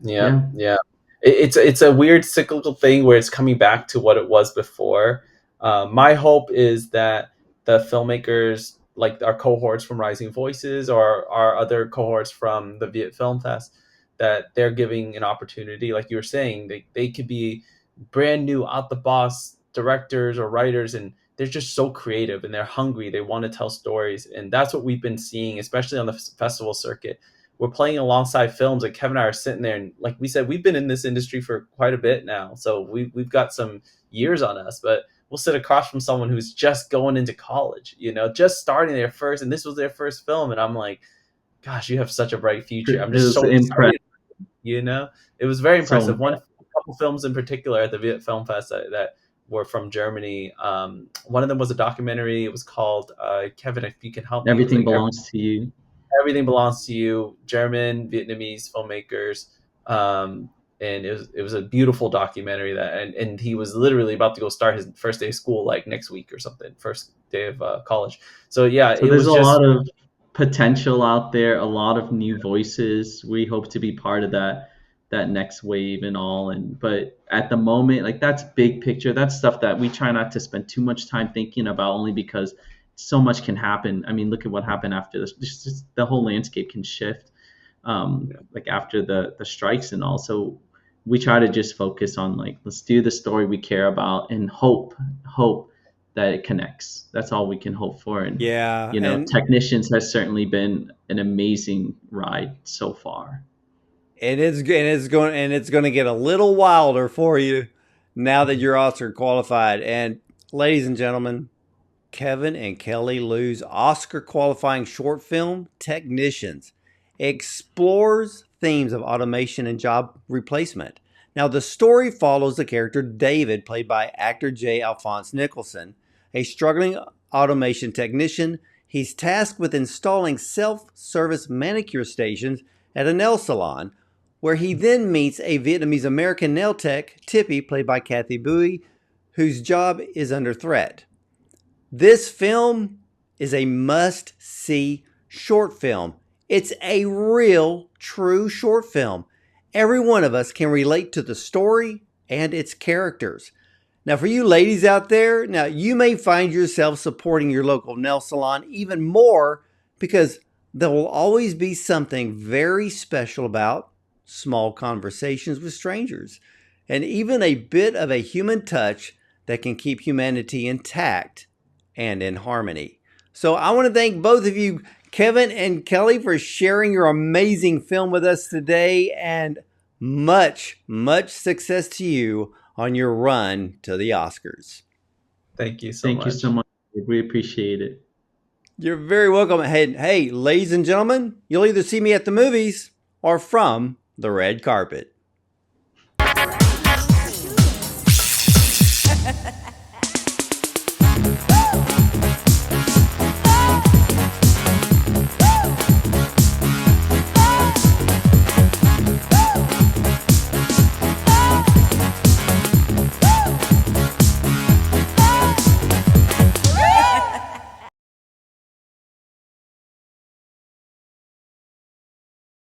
Yeah. Yeah. Yeah. It's a weird cyclical thing where it's coming back to what it was before. My hope is that the filmmakers like our cohorts from Rising Voices or our other cohorts from the Viet Film Fest, that they're giving an opportunity. Like you were saying, they could be brand new out the box directors or writers, and they're just so creative and they're hungry. They want to tell stories. And that's what we've been seeing, especially on the festival circuit. We're playing alongside films, like Kevin and I are sitting there, and like we said, we've been in this industry for quite a bit now. So we've got some years on us, but we'll sit across from someone who's just going into college, just starting their first, and this was their first film. And I'm like, gosh, you have such a bright future. I'm It just was so impressive. excited. It was very So impressive. A couple films in particular at the Viet Film Fest that were from Germany. One of them was a documentary. It was called Kevin, if you can help me. Everything Belongs to You. Everything Belongs to You. German, Vietnamese filmmakers. And it was a beautiful documentary and he was literally about to go start his first day of school, like next week or something, first day of college. So yeah, So it there's was a just lot of potential out there, a lot of new voices. We hope to be part of that next wave and all. But at the moment, like, that's big picture. That's stuff that we try not to spend too much time thinking about, only because so much can happen. I mean, look at what happened after this. Just the whole landscape can shift, like after the strikes and all. So we try to just focus on, like, let's do the story we care about and hope that it connects. That's all we can hope for. And Yeah, and Technicians has certainly been an amazing ride so far. it's going to get a little wilder for you now that you're Oscar qualified. And ladies and gentlemen, Kevin and Kelly Lou's Oscar qualifying short film Technicians explores themes of automation and job replacement. Now, the story follows the character David, played by actor Alphonse Nicholson, a struggling automation technician. He's tasked with installing self-service manicure stations at a nail salon, where he then meets a Vietnamese American nail tech, Tippi, played by Cathy Bui, whose job is under threat. This film is a must-see short film. It's a real, true short film. Every one of us can relate to the story and its characters. Now, for you ladies out there, now you may find yourself supporting your local nail salon even more, because there will always be something very special about small conversations with strangers, and even a bit of a human touch that can keep humanity intact and in harmony. So I want to thank both of you, Kevin and Kelly, for sharing your amazing film with us today, and much, much success to you on your run to the Oscars. Thank you so Thank much. you so much. We appreciate it. You're very welcome. Hey, ladies and gentlemen, you'll either see me at the movies or from the red carpet.